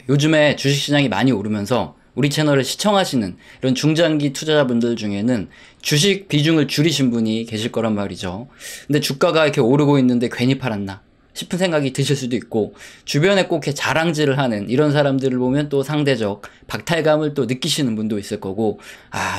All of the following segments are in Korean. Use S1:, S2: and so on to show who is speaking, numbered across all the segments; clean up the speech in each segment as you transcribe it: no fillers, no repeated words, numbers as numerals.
S1: 요즘에 주식시장이 많이 오르면서 우리 채널을 시청하시는 이런 중장기 투자자분들 중에는 주식 비중을 줄이신 분이 계실 거란 말이죠. 근데 주가가 이렇게 오르고 있는데 괜히 팔았나 싶은 생각이 드실 수도 있고, 주변에 꼭 이렇게 자랑질을 하는 이런 사람들을 보면 또 상대적 박탈감을 또 느끼시는 분도 있을 거고,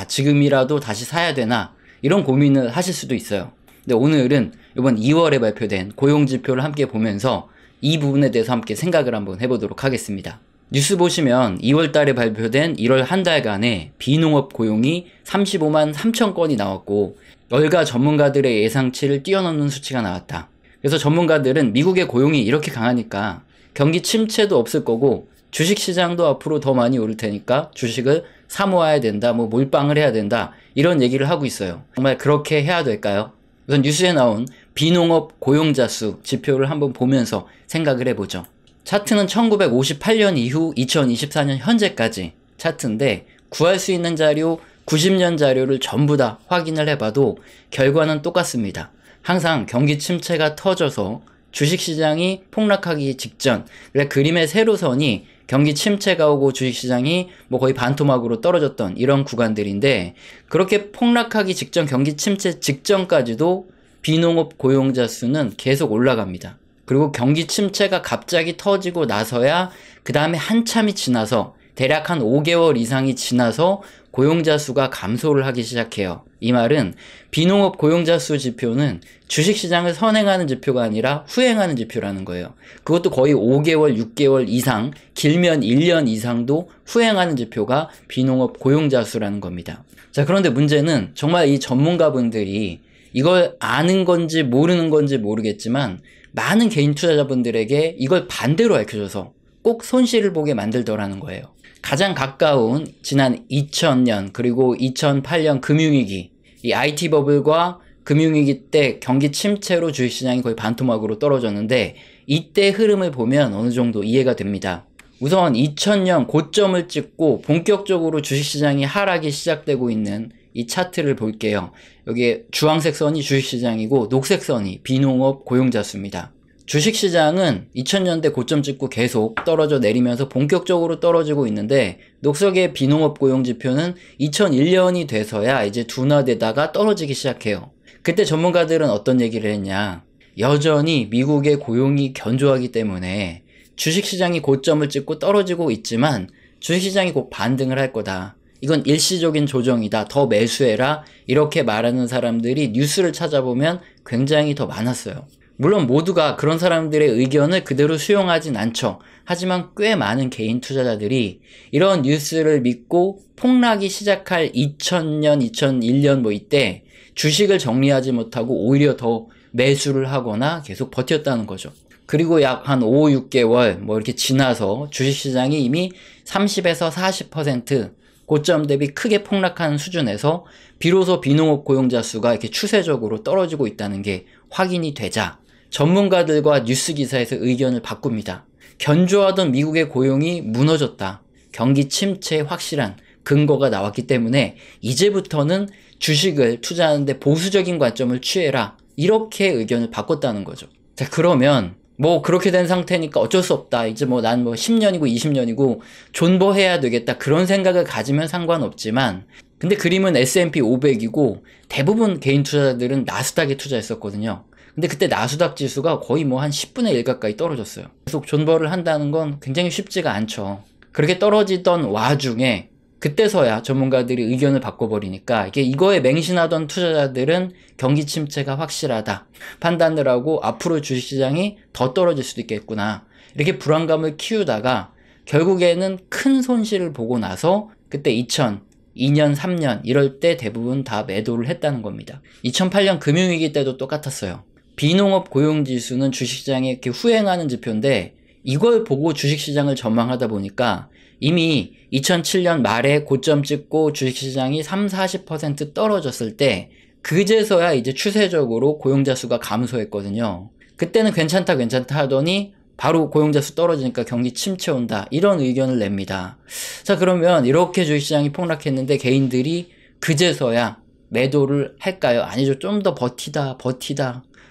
S1: 지금이라도 다시 사야 되나 이런 고민을 하실 수도 있어요. 근데 오늘은 이번 2월에 발표된 고용지표를 함께 보면서 이 부분에 대해서 함께 생각을 한번 해보도록 하겠습니다. 뉴스 보시면 2월 달에 발표된 1월 한 달간의 비농업 고용이 35만 3천 건이 나왔고, 여가 전문가들의 예상치를 뛰어넘는 수치가 나왔다. 그래서 전문가들은 미국의 고용이 이렇게 강하니까 경기 침체도 없을 거고 주식시장도 앞으로 더 많이 오를 테니까 주식을 사 모아야 된다, 몰빵을 해야 된다, 이런 얘기를 하고 있어요. 정말 그렇게 해야 될까요? 우선 뉴스에 나온 비농업 고용자 수 지표를 한번 보면서 생각을 해보죠. 차트는 1958년 이후 2024년 현재까지 차트인데, 구할 수 있는 자료 90년 자료를 전부 다 확인을 해봐도 결과는 똑같습니다. 항상 경기 침체가 터져서 주식시장이 폭락하기 직전, 그림의 세로선이 경기 침체가 오고 주식시장이 거의 반토막으로 떨어졌던 이런 구간들인데, 그렇게 폭락하기 직전, 경기 침체 직전까지도 비농업 고용자 수는 계속 올라갑니다. 그리고 경기 침체가 갑자기 터지고 나서야 그 다음에 한참이 지나서, 대략 한 5개월 이상이 지나서 고용자 수가 감소를 하기 시작해요. 이 말은 비농업 고용자 수 지표는 주식시장을 선행하는 지표가 아니라 후행하는 지표라는 거예요. 그것도 거의 5개월, 6개월 이상, 길면 1년 이상도 후행하는 지표가 비농업 고용자 수라는 겁니다. 자, 그런데 문제는 정말 이 전문가분들이 이걸 아는 건지 모르는 건지 모르겠지만 많은 개인 투자자분들에게 이걸 반대로 알려줘서 꼭 손실을 보게 만들더라는 거예요. 가장 가까운 지난 2000년 그리고 2008년 금융위기, 이 IT 버블과 금융위기 때 경기 침체로 주식시장이 거의 반토막으로 떨어졌는데, 이때 흐름을 보면 어느 정도 이해가 됩니다. 우선 2000년 고점을 찍고 본격적으로 주식시장이 하락이 시작되고 있는 이 차트를 볼게요. 여기에 주황색 선이 주식시장이고 녹색 선이 비농업 고용자 수입니다. 주식시장은 2000년대 고점 찍고 계속 떨어져 내리면서 본격적으로 떨어지고 있는데, 녹색의 비농업 고용 지표는 2001년이 돼서야 이제 둔화되다가 떨어지기 시작해요. 그때 전문가들은 어떤 얘기를 했냐, 여전히 미국의 고용이 견조하기 때문에 주식시장이 고점을 찍고 떨어지고 있지만 주식시장이 곧 반등을 할 거다, 이건 일시적인 조정이다, 더 매수해라, 이렇게 말하는 사람들이 뉴스를 찾아보면 굉장히 더 많았어요. 물론 모두가 그런 사람들의 의견을 그대로 수용하진 않죠. 하지만 꽤 많은 개인 투자자들이 이런 뉴스를 믿고 폭락이 시작할 2000년, 2001년 이때 주식을 정리하지 못하고 오히려 더 매수를 하거나 계속 버텼다는 거죠. 그리고 약 한 5, 6개월 이렇게 지나서 주식시장이 이미 30에서 40% 고점 대비 크게 폭락한 수준에서 비로소 비농업 고용자 수가 이렇게 추세적으로 떨어지고 있다는 게 확인이 되자 전문가들과 뉴스 기사에서 의견을 바꿉니다. 견조하던 미국의 고용이 무너졌다, 경기 침체의 확실한 근거가 나왔기 때문에 이제부터는 주식을 투자하는데 보수적인 관점을 취해라, 이렇게 의견을 바꿨다는 거죠. 자, 그러면 그렇게 된 상태니까 어쩔 수 없다, 이제 난 10년이고 20년이고 존버해야 되겠다, 그런 생각을 가지면 상관없지만, 근데 그림은 S&P 500이고 대부분 개인 투자자들은 나스닥에 투자했었거든요. 근데 그때 나스닥 지수가 거의 한 10분의 1 가까이 떨어졌어요. 계속 존버를 한다는 건 굉장히 쉽지가 않죠. 그렇게 떨어지던 와중에 그때서야 전문가들이 의견을 바꿔버리니까, 이거에 맹신하던 투자자들은 경기 침체가 확실하다 판단을 하고 앞으로 주식시장이 더 떨어질 수도 있겠구나, 이렇게 불안감을 키우다가 결국에는 큰 손실을 보고 나서 그때 2002년, 3년 이럴 때 대부분 다 매도를 했다는 겁니다. 2008년 금융위기 때도 똑같았어요. 비농업 고용지수는 주식시장에 이렇게 후행하는 지표인데, 이걸 보고 주식시장을 전망하다 보니까 이미 2007년 말에 고점 찍고 주식시장이 30-40% 떨어졌을 때 그제서야 이제 추세적으로 고용자 수가 감소했거든요. 그때는 괜찮다 하더니 바로 고용자 수 떨어지니까 경기 침체 온다, 이런 의견을 냅니다. 자, 그러면 이렇게 주식시장이 폭락했는데 개인들이 그제서야 매도를 할까요? 아니죠. 좀 더 버티다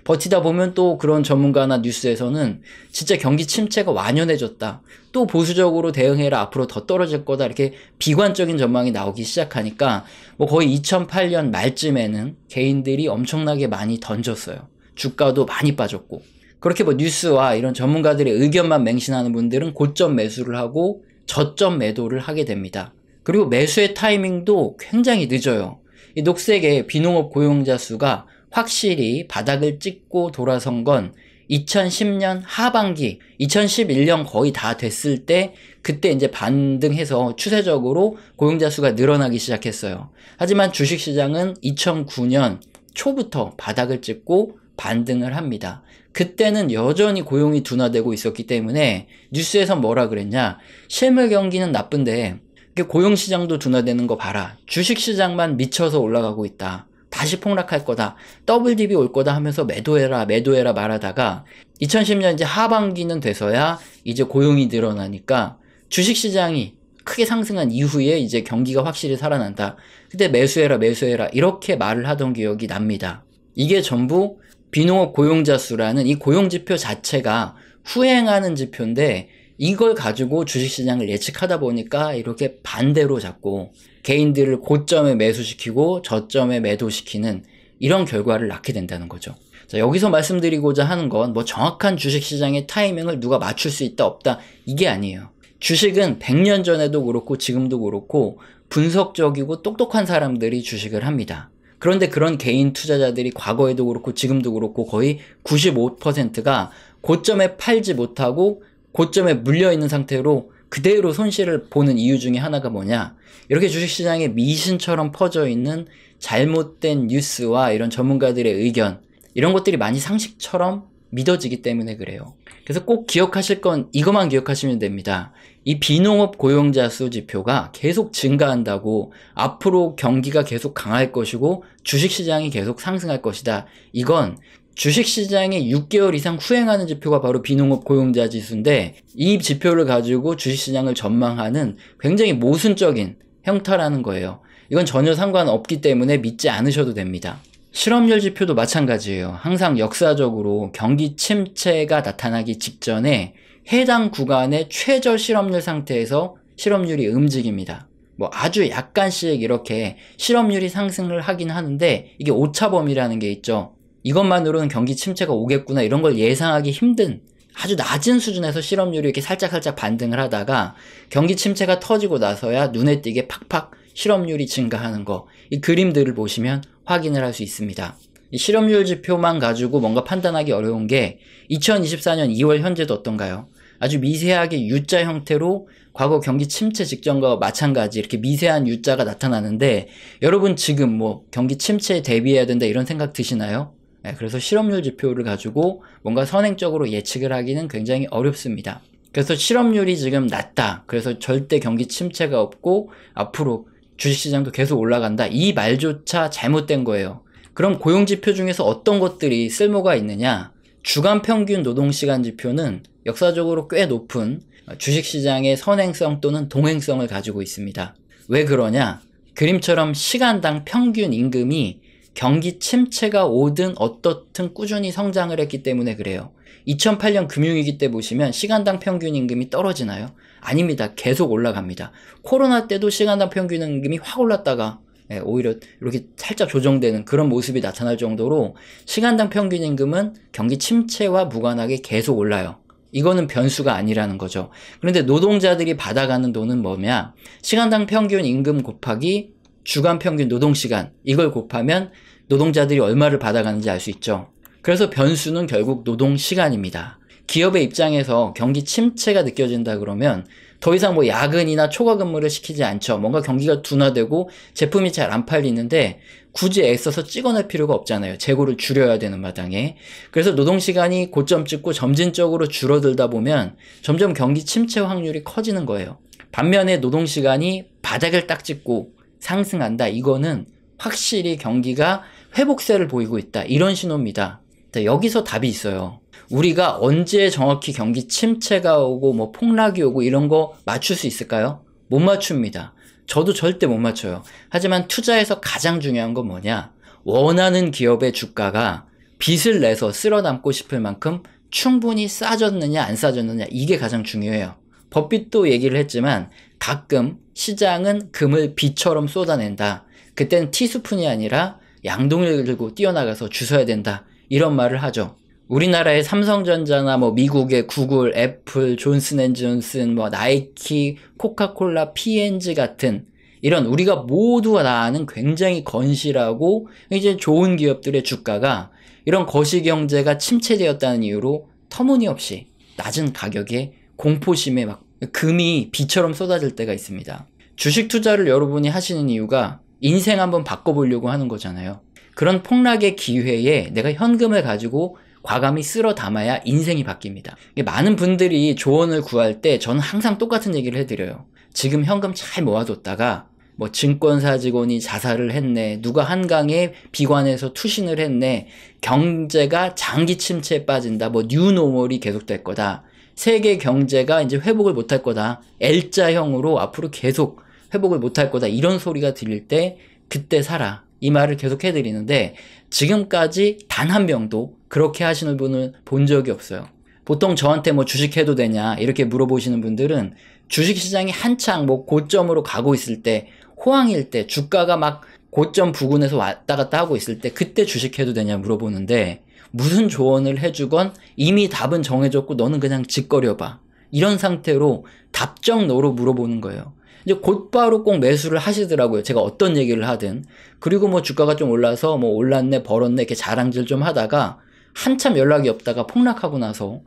S1: 버티다 보면 또 그런 전문가나 뉴스에서는 진짜 경기 침체가 완연해졌다. 또 보수적으로 대응해라. 앞으로 더 떨어질 거다. 이렇게 비관적인 전망이 나오기 시작하니까 뭐 거의 2008년 말쯤에는 개인들이 엄청나게 많이 던졌어요. 주가도 많이 빠졌고. 그렇게 뭐 뉴스와 이런 전문가들의 의견만 맹신하는 분들은 고점 매수를 하고 저점 매도를 하게 됩니다. 그리고 매수의 타이밍도 굉장히 늦어요. 이 녹색의 비농업 고용자 수가 확실히 바닥을 찍고 돌아선 건 2010년 하반기, 2011년 거의 다 됐을 때 그때 이제 반등해서 추세적으로 고용자 수가 늘어나기 시작했어요. 하지만 주식시장은 2009년 초부터 바닥을 찍고 반등을 합니다. 그때는 여전히 고용이 둔화되고 있었기 때문에 뉴스에서 뭐라 그랬냐, 실물 경기는 나쁜데 고용시장도 둔화되는 거 봐라. 주식시장만 미쳐서 올라가고 있다. 다시 폭락할 거다. 더블 딥이 올 거다 하면서 매도해라 말하다가 2010년 이제 하반기는 돼서야 이제 고용이 늘어나니까 주식시장이 크게 상승한 이후에 이제 경기가 확실히 살아난다. 그때 매수해라 이렇게 말을 하던 기억이 납니다. 이게 전부 비농업 고용자 수라는 이 고용지표 자체가 후행하는 지표인데 이걸 가지고 주식시장을 예측하다 보니까 이렇게 반대로 잡고 개인들을 고점에 매수시키고 저점에 매도시키는 이런 결과를 낳게 된다는 거죠. 자, 여기서 말씀드리고자 하는 건 뭐 정확한 주식시장의 타이밍을 누가 맞출 수 있다 없다 이게 아니에요. 주식은 100년 전에도 그렇고 지금도 그렇고 분석적이고 똑똑한 사람들이 주식을 합니다. 그런데 그런 개인 투자자들이 과거에도 그렇고 지금도 그렇고 거의 95%가 고점에 팔지 못하고 고점에 물려있는 상태로 그대로 손실을 보는 이유 중에 하나가 뭐냐, 이렇게 주식시장에 미신처럼 퍼져있는 잘못된 뉴스와 이런 전문가들의 의견, 이런 것들이 많이 상식처럼 믿어지기 때문에 그래요. 그래서 꼭 기억하실 건 이것만 기억하시면 됩니다. 이 비농업 고용자 수 지표가 계속 증가한다고 앞으로 경기가 계속 강할 것이고 주식시장이 계속 상승할 것이다. 이건 주식시장에 6개월 이상 후행하는 지표가 바로 비농업 고용자 지수인데 이 지표를 가지고 주식시장을 전망하는 굉장히 모순적인 형태라는 거예요. 이건 전혀 상관없기 때문에 믿지 않으셔도 됩니다. 실업률 지표도 마찬가지예요. 항상 역사적으로 경기 침체가 나타나기 직전에 해당 구간의 최저 실업률 상태에서 실업률이 움직입니다. 뭐 아주 약간씩 이렇게 실업률이 상승을 하긴 하는데 이게 오차범위라는 게 있죠. 이것만으로는 경기 침체가 오겠구나 이런 걸 예상하기 힘든 아주 낮은 수준에서 실업률이 이렇게 살짝 반등을 하다가 경기 침체가 터지고 나서야 눈에 띄게 팍팍 실업률이 증가하는 거, 이 그림들을 보시면 확인을 할 수 있습니다. 이 실업률 지표만 가지고 뭔가 판단하기 어려운 게 2024년 2월 현재도 어떤가요? 아주 미세하게 U자 형태로 과거 경기 침체 직전과 마찬가지 이렇게 미세한 U자가 나타나는데 여러분 지금 뭐 경기 침체에 대비해야 된다 이런 생각 드시나요? 네, 그래서 실업률 지표를 가지고 뭔가 선행적으로 예측을 하기는 굉장히 어렵습니다. 그래서 실업률이 지금 낮다. 그래서 절대 경기 침체가 없고 앞으로 주식시장도 계속 올라간다. 이 말조차 잘못된 거예요. 그럼 고용지표 중에서 어떤 것들이 쓸모가 있느냐? 주간평균 노동시간 지표는 역사적으로 꽤 높은 주식시장의 선행성 또는 동행성을 가지고 있습니다. 왜 그러냐? 그림처럼 시간당 평균 임금이 경기 침체가 오든 어떻든 꾸준히 성장을 했기 때문에 그래요. 2008년 금융위기 때 보시면 시간당 평균 임금이 떨어지나요? 아닙니다. 계속 올라갑니다. 코로나 때도 시간당 평균 임금이 확 올랐다가 오히려 이렇게 살짝 조정되는 그런 모습이 나타날 정도로 시간당 평균 임금은 경기 침체와 무관하게 계속 올라요. 이거는 변수가 아니라는 거죠. 그런데 노동자들이 받아가는 돈은 뭐냐? 시간당 평균 임금 곱하기 주간 평균 노동시간, 이걸 곱하면 노동자들이 얼마를 받아가는지 알 수 있죠. 그래서 변수는 결국 노동시간입니다. 기업의 입장에서 경기 침체가 느껴진다 그러면 더 이상 뭐 야근이나 초과 근무를 시키지 않죠. 뭔가 경기가 둔화되고 제품이 잘 안 팔리는데 굳이 애써서 찍어낼 필요가 없잖아요. 재고를 줄여야 되는 마당에. 그래서 노동시간이 고점 찍고 점진적으로 줄어들다 보면 점점 경기 침체 확률이 커지는 거예요. 반면에 노동시간이 바닥을 딱 찍고 상승한다. 이거는 확실히 경기가 회복세를 보이고 있다. 이런 신호입니다. 여기서 답이 있어요. 우리가 언제 정확히 경기 침체가 오고 뭐 폭락이 오고 이런 거 맞출 수 있을까요? 못 맞춥니다. 저도 절대 못 맞춰요. 하지만 투자에서 가장 중요한 건 뭐냐? 원하는 기업의 주가가 빚을 내서 쓸어 담고 싶을 만큼 충분히 싸졌느냐 안 싸졌느냐, 이게 가장 중요해요. 법빛도 얘기를 했지만 가끔 시장은 금을 비처럼 쏟아낸다. 그때는 티스푼이 아니라 양동이를 들고 뛰어나가서 주워야 된다. 이런 말을 하죠. 우리나라의 삼성전자나 뭐 미국의 구글, 애플, 존슨앤존슨, 뭐 나이키, 코카콜라, P&G 같은 이런 우리가 모두가 다 아는 굉장히 건실하고 이제 좋은 기업들의 주가가 이런 거시경제가 침체되었다는 이유로 터무니없이 낮은 가격에 공포심에 막 금이 비처럼 쏟아질 때가 있습니다. 주식 투자를 여러분이 하시는 이유가 인생 한번 바꿔보려고 하는 거잖아요. 그런 폭락의 기회에 내가 현금을 가지고 과감히 쓸어 담아야 인생이 바뀝니다. 많은 분들이 조언을 구할 때 저는 항상 똑같은 얘기를 해드려요. 지금 현금 잘 모아뒀다가 뭐 증권사 직원이 자살을 했네, 누가 한강에 비관해서 투신을 했네, 경제가 장기 침체에 빠진다, 뭐 뉴노멀이 계속될 거다, 세계 경제가 이제 회복을 못할 거다, L자형으로 앞으로 계속 회복을 못할 거다, 이런 소리가 들릴 때 그때 사라, 이 말을 계속 해드리는데 지금까지 단 한 명도 그렇게 하시는 분을 본 적이 없어요. 보통 저한테 뭐 주식해도 되냐 이렇게 물어보시는 분들은 주식시장이 한창 뭐 고점으로 가고 있을 때, 호황일 때, 주가가 막 고점 부근에서 왔다 갔다 하고 있을 때 그때 주식해도 되냐 물어보는데 무슨 조언을 해주건 이미 답은 정해졌고 너는 그냥 짓거려봐, 이런 상태로 답정너로 물어보는 거예요. 이제 곧바로 꼭 매수를 하시더라고요. 제가 어떤 얘기를 하든. 그리고 뭐 주가가 좀 올라서 뭐 올랐네 벌었네 이렇게 자랑질 좀 하다가 한참 연락이 없다가 폭락하고 나서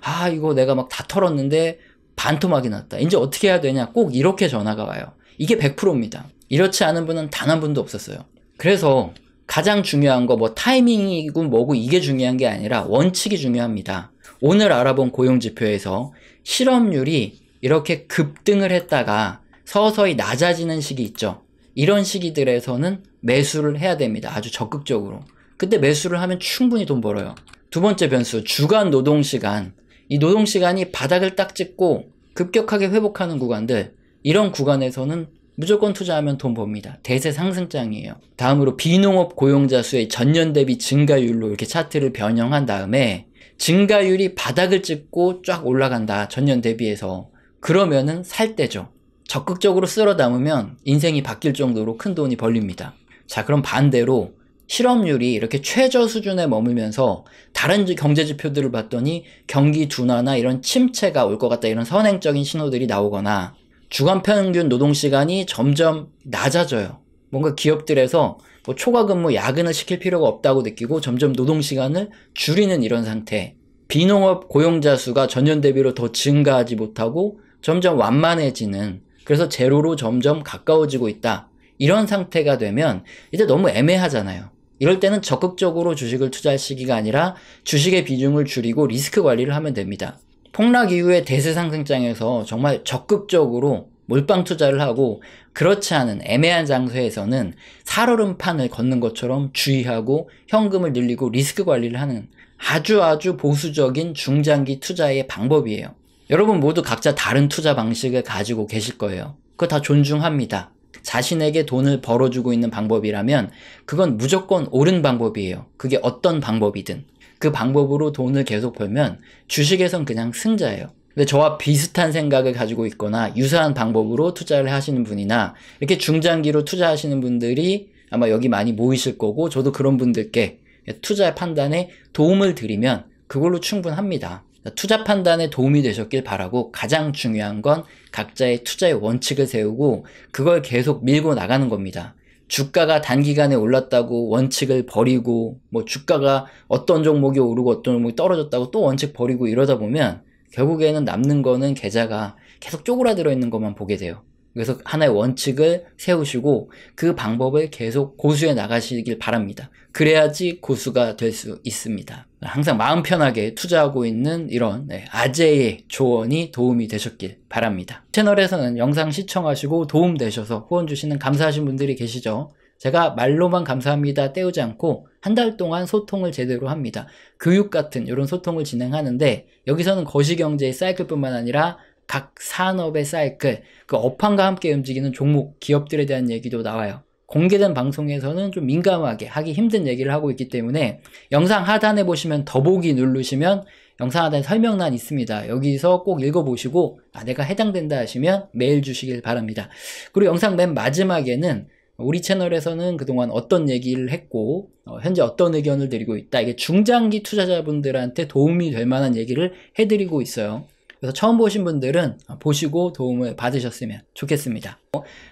S1: 아 이거 내가 막 다 털었는데 반토막이 났다, 이제 어떻게 해야 되냐, 꼭 이렇게 전화가 와요. 이게 100%입니다. 이렇지 않은 분은 단 한 분도 없었어요. 그래서 가장 중요한 거 뭐 타이밍이고 뭐고 이게 중요한 게 아니라 원칙이 중요합니다. 오늘 알아본 고용지표에서 실업률이 이렇게 급등을 했다가 서서히 낮아지는 시기 있죠. 이런 시기들에서는 매수를 해야 됩니다. 아주 적극적으로. 그때 매수를 하면 충분히 돈 벌어요. 두 번째 변수, 주간 노동시간. 이 노동시간이 바닥을 딱 찍고 급격하게 회복하는 구간들, 이런 구간에서는 무조건 투자하면 돈 법니다. 대세 상승장이에요. 다음으로 비농업 고용자 수의 전년 대비 증가율로 이렇게 차트를 변형한 다음에 증가율이 바닥을 찍고 쫙 올라간다, 전년 대비해서. 그러면은 살 때죠. 적극적으로 쓸어 담으면 인생이 바뀔 정도로 큰 돈이 벌립니다. 자, 그럼 반대로 실업률이 이렇게 최저 수준에 머물면서 다른 경제 지표들을 봤더니 경기 둔화나 이런 침체가 올 것 같다, 이런 선행적인 신호들이 나오거나 주간 평균 노동시간이 점점 낮아져요. 뭔가 기업들에서 뭐 초과 근무, 야근을 시킬 필요가 없다고 느끼고 점점 노동시간을 줄이는 이런 상태. 비농업 고용자 수가 전년 대비로 더 증가하지 못하고 점점 완만해지는, 그래서 제로로 점점 가까워지고 있다, 이런 상태가 되면 이제 너무 애매하잖아요. 이럴 때는 적극적으로 주식을 투자할 시기가 아니라 주식의 비중을 줄이고 리스크 관리를 하면 됩니다. 폭락 이후의 대세 상승장에서 정말 적극적으로 몰빵 투자를 하고, 그렇지 않은 애매한 장소에서는 살얼음판을 걷는 것처럼 주의하고 현금을 늘리고 리스크 관리를 하는 아주 보수적인 중장기 투자의 방법이에요. 여러분 모두 각자 다른 투자 방식을 가지고 계실 거예요. 그거 다 존중합니다. 자신에게 돈을 벌어주고 있는 방법이라면 그건 무조건 옳은 방법이에요. 그게 어떤 방법이든. 그 방법으로 돈을 계속 벌면 주식에선 그냥 승자예요. 근데 저와 비슷한 생각을 가지고 있거나 유사한 방법으로 투자를 하시는 분이나 이렇게 중장기로 투자하시는 분들이 아마 여기 많이 모이실 거고, 저도 그런 분들께 투자 판단에 도움을 드리면 그걸로 충분합니다. 투자 판단에 도움이 되셨길 바라고, 가장 중요한 건 각자의 투자의 원칙을 세우고 그걸 계속 밀고 나가는 겁니다. 주가가 단기간에 올랐다고 원칙을 버리고, 뭐 주가가 어떤 종목이 오르고 어떤 종목이 떨어졌다고 또 원칙 버리고 이러다 보면 결국에는 남는 거는 계좌가 계속 쪼그라들어 있는 것만 보게 돼요. 그래서 하나의 원칙을 세우시고 그 방법을 계속 고수해 나가시길 바랍니다. 그래야지 고수가 될 수 있습니다. 항상 마음 편하게 투자하고 있는 이런 아재의 조언이 도움이 되셨길 바랍니다. 채널에서는 영상 시청하시고 도움되셔서 후원 주시는 감사하신 분들이 계시죠. 제가 말로만 감사합니다 때우지 않고 한 달 동안 소통을 제대로 합니다. 교육 같은 이런 소통을 진행하는데, 여기서는 거시경제의 사이클뿐만 아니라 각 산업의 사이클, 그 업황과 함께 움직이는 종목, 기업들에 대한 얘기도 나와요. 공개된 방송에서는 좀 민감하게 하기 힘든 얘기를 하고 있기 때문에 영상 하단에 보시면 더보기 누르시면 영상 하단에 설명란 있습니다. 여기서 꼭 읽어보시고 내가 해당된다 하시면 메일 주시길 바랍니다. 그리고 영상 맨 마지막에는 우리 채널에서는 그동안 어떤 얘기를 했고 현재 어떤 의견을 드리고 있다. 이게 중장기 투자자분들한테 도움이 될 만한 얘기를 해드리고 있어요. 그래서 처음 보신 분들은 보시고 도움을 받으셨으면 좋겠습니다.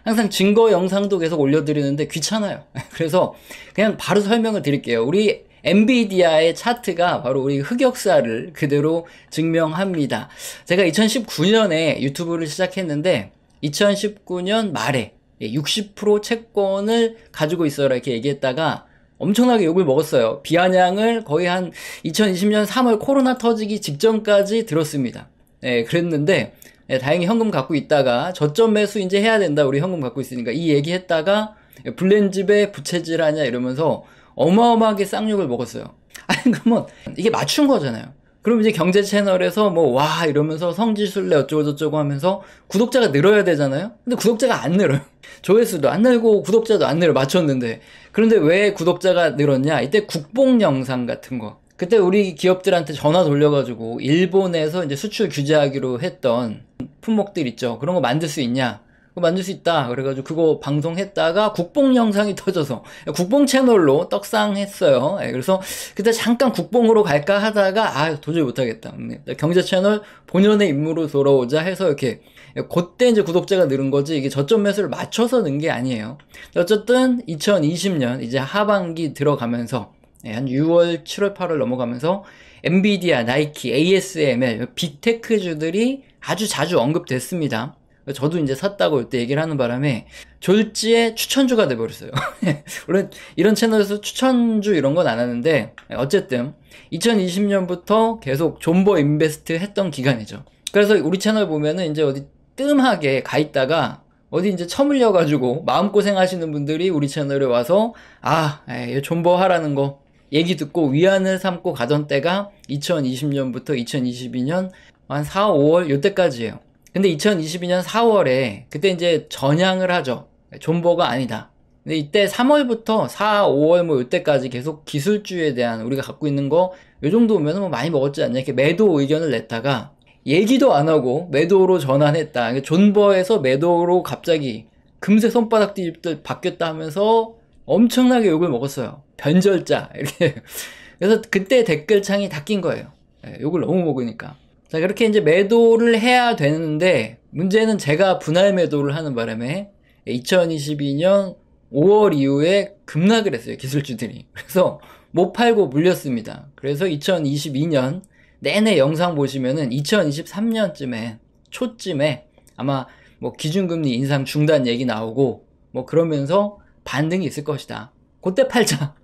S1: 항상 증거 영상도 계속 올려드리는데 귀찮아요. 그래서 그냥 바로 설명을 드릴게요. 우리 엔비디아의 차트가 바로 우리 흑역사를 그대로 증명합니다. 제가 2019년에 유튜브를 시작했는데 2019년 말에 60% 채권을 가지고 있어라 이렇게 얘기했다가 엄청나게 욕을 먹었어요. 비아냥을 거의 한 2020년 3월 코로나 터지기 직전까지 들었습니다. 그랬는데 다행히 현금 갖고 있다가 저점 매수 이제 해야 된다. 우리 현금 갖고 있으니까 이 얘기했다가 블렌집에 부채질 하냐 이러면서 어마어마하게 쌍욕을 먹었어요. 아니 그러면 이게 맞춘 거잖아요. 그럼 이제 경제 채널에서 뭐 와 이러면서 성지순례 어쩌고저쩌고 하면서 구독자가 늘어야 되잖아요. 근데 구독자가 안 늘어요. 조회수도 안 늘고 구독자도 안 늘어. 맞췄는데. 그런데 왜 구독자가 늘었냐? 이때 국뽕 영상 같은 거. 그때 우리 기업들한테 전화 돌려가지고 일본에서 이제 수출 규제하기로 했던 품목들 있죠. 그런 거 만들 수 있냐? 그거 만들 수 있다. 그래가지고 그거 방송했다가 국뽕 영상이 터져서 국뽕 채널로 떡상했어요. 그래서 그때 잠깐 국뽕으로 갈까 하다가 도저히 못하겠다. 경제 채널 본연의 임무로 돌아오자 해서 이렇게 그때 이제 구독자가 늘은 거지 이게 저점 매수를 맞춰서 는 게 아니에요. 어쨌든 2020년 이제 하반기 들어가면서 한 6월, 7월, 8월 넘어가면서 엔비디아, 나이키, ASML, 빅테크주들이 아주 자주 언급됐습니다. 저도 이제 샀다고 이때 얘기를 하는 바람에 졸지에 추천주가 돼버렸어요. 물론 이런 채널에서 추천주 이런 건 안 하는데 어쨌든 2020년부터 계속 존버 인베스트 했던 기간이죠. 그래서 우리 채널 보면은 이제 어디 뜸하게 가 있다가 어디 이제 처물려가지고 마음고생 하시는 분들이 우리 채널에 와서 존버 하라는 거 얘기 듣고 위안을 삼고 가던 때가 2020년부터 2022년 한 4, 5월 요때까지예요. 근데 2022년 4월에 그때 이제 전향을 하죠. 존버가 아니다. 근데 이때 3월부터 4, 5월 뭐 요때까지 계속 기술주에 대한 우리가 갖고 있는 거 요 정도면 뭐 많이 먹었지 않냐 이렇게 매도 의견을 냈다가 얘기도 안 하고 매도로 전환했다. 존버에서 매도로 갑자기 금세 손바닥 뒤집들 바뀌었다 하면서 엄청나게 욕을 먹었어요. 변절자 이렇게. 그래서 그때 댓글창이 다 낀 거예요. 욕을 너무 먹으니까. 자, 그렇게 이제 매도를 해야 되는데 문제는 제가 분할 매도를 하는 바람에 2022년 5월 이후에 급락을 했어요. 기술주들이. 그래서 못 팔고 물렸습니다. 그래서 2022년 내내 영상 보시면은 2023년쯤에 초쯤에 아마 뭐 기준금리 인상 중단 얘기 나오고 뭐 그러면서 반등이 있을 것이다. 그때 팔자.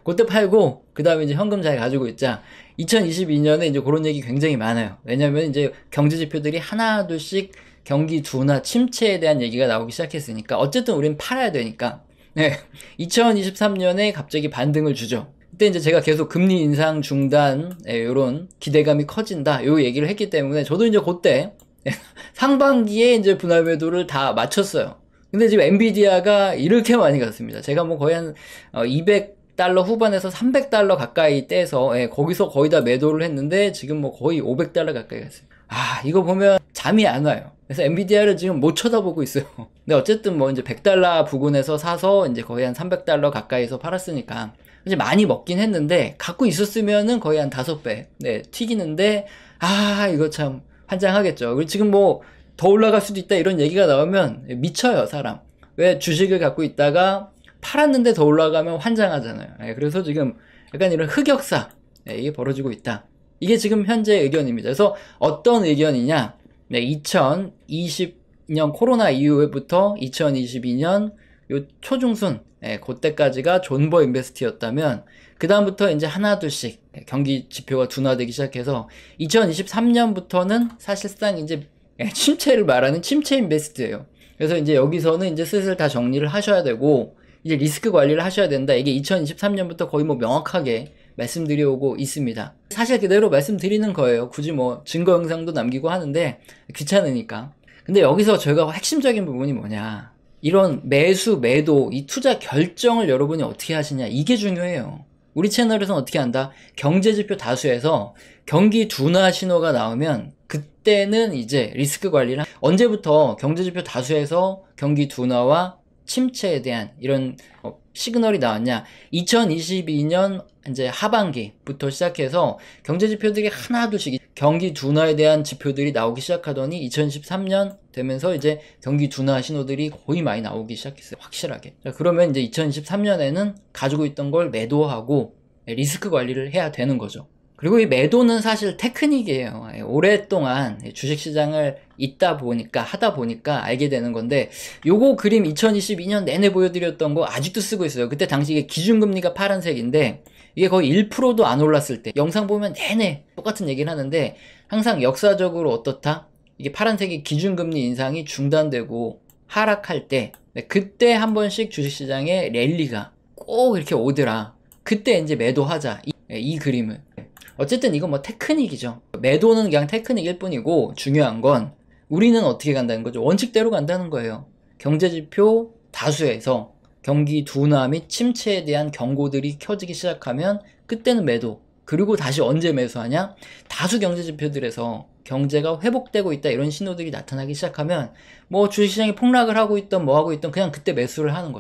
S1: 그때 팔고 그 다음에 이제 현금 잘 가지고 있자. 2022년에 이제 그런 얘기 굉장히 많아요. 왜냐면 이제 경제 지표들이 하나 둘씩 경기 둔화 침체에 대한 얘기가 나오기 시작했으니까 어쨌든 우린 팔아야 되니까. 2023년에 갑자기 반등을 주죠. 그때 이제 제가 계속 금리 인상 중단 요런 기대감이 커진다 요 얘기를 했기 때문에 저도 이제 그때 상반기에 이제 분할 매도를 다 마쳤어요. 근데 지금 엔비디아가 이렇게 많이 갔습니다. 제가 뭐 거의 한 200달러 후반에서 300달러 가까이 떼서 거기서 거의 다 매도를 했는데 지금 뭐 거의 500달러 가까이 갔어요. 이거 보면 잠이 안 와요. 그래서 엔비디아를 지금 못 쳐다보고 있어요. 근데 어쨌든 뭐 이제 100달러 부근에서 사서 이제 거의 한 300달러 가까이서 팔았으니까 이제 많이 먹긴 했는데 갖고 있었으면은 거의 한 5배 튀기는데 이거 참 환장하겠죠. 그리고 지금 뭐 더 올라갈 수도 있다 이런 얘기가 나오면 미쳐요 사람. 왜 주식을 갖고 있다가 팔았는데 더 올라가면 환장하잖아요. 그래서 지금 약간 이런 흑역사 이게 벌어지고 있다. 이게 지금 현재 의견입니다. 그래서 어떤 의견이냐 2020년 코로나 이후부터 2022년 요 초중순 그때까지가 존버 인베스트였다면 그 다음부터 이제 하나 둘씩 경기 지표가 둔화되기 시작해서 2023년부터는 사실상 이제 침체를 말하는 침체 인베스트예요. 그래서 이제 여기서는 이제 슬슬 다 정리를 하셔야 되고 이제 리스크 관리를 하셔야 된다. 이게 2023년부터 거의 뭐 명확하게 말씀드려오고 있습니다. 사실 그대로 말씀드리는 거예요. 굳이 뭐 증거 영상도 남기고 하는데 귀찮으니까. 근데 여기서 저희가 핵심적인 부분이 뭐냐. 이런 매수, 매도, 이 투자 결정을 여러분이 어떻게 하시냐, 이게 중요해요. 우리 채널에서는 어떻게 한다? 경제지표 다수에서 경기 둔화 신호가 나오면 그때는 이제 리스크 관리를 언제부터 경제지표 다수에서 경기 둔화와 침체에 대한 이런 시그널이 나왔냐? 2022년 이제 하반기부터 시작해서 경제지표들이 하나둘씩 경기 둔화에 대한 지표들이 나오기 시작하더니 2023년 되면서 이제 경기 둔화 신호들이 거의 많이 나오기 시작했어요. 확실하게. 자, 그러면 이제 2023년에는 가지고 있던 걸 매도하고 리스크 관리를 해야 되는 거죠. 그리고 이 매도는 사실 테크닉이에요. 오랫동안 주식시장을 하다 보니까 알게 되는 건데, 요거 그림 2022년 내내 보여드렸던 거 아직도 쓰고 있어요. 그때 당시에 기준금리가 파란색인데, 이게 거의 1%도 안 올랐을 때, 영상 보면 내내 똑같은 얘기를 하는데, 항상 역사적으로 어떻다? 이게 파란색이 기준금리 인상이 중단되고 하락할 때, 그때 한 번씩 주식시장에 랠리가 꼭 이렇게 오더라. 그때 이제 매도하자. 이 그림을. 어쨌든 이건 뭐 테크닉이죠. 매도는 그냥 테크닉일 뿐이고, 중요한 건 우리는 어떻게 간다는 거죠. 원칙대로 간다는 거예요. 경제지표 다수에서 경기 둔화 및 침체에 대한 경고들이 켜지기 시작하면 그때는 매도. 그리고 다시 언제 매수하냐? 다수 경제지표들에서 경제가 회복되고 있다, 이런 신호들이 나타나기 시작하면 뭐 주식시장이 폭락을 하고 있던 뭐 하고 있던 그냥 그때 매수를 하는 거죠.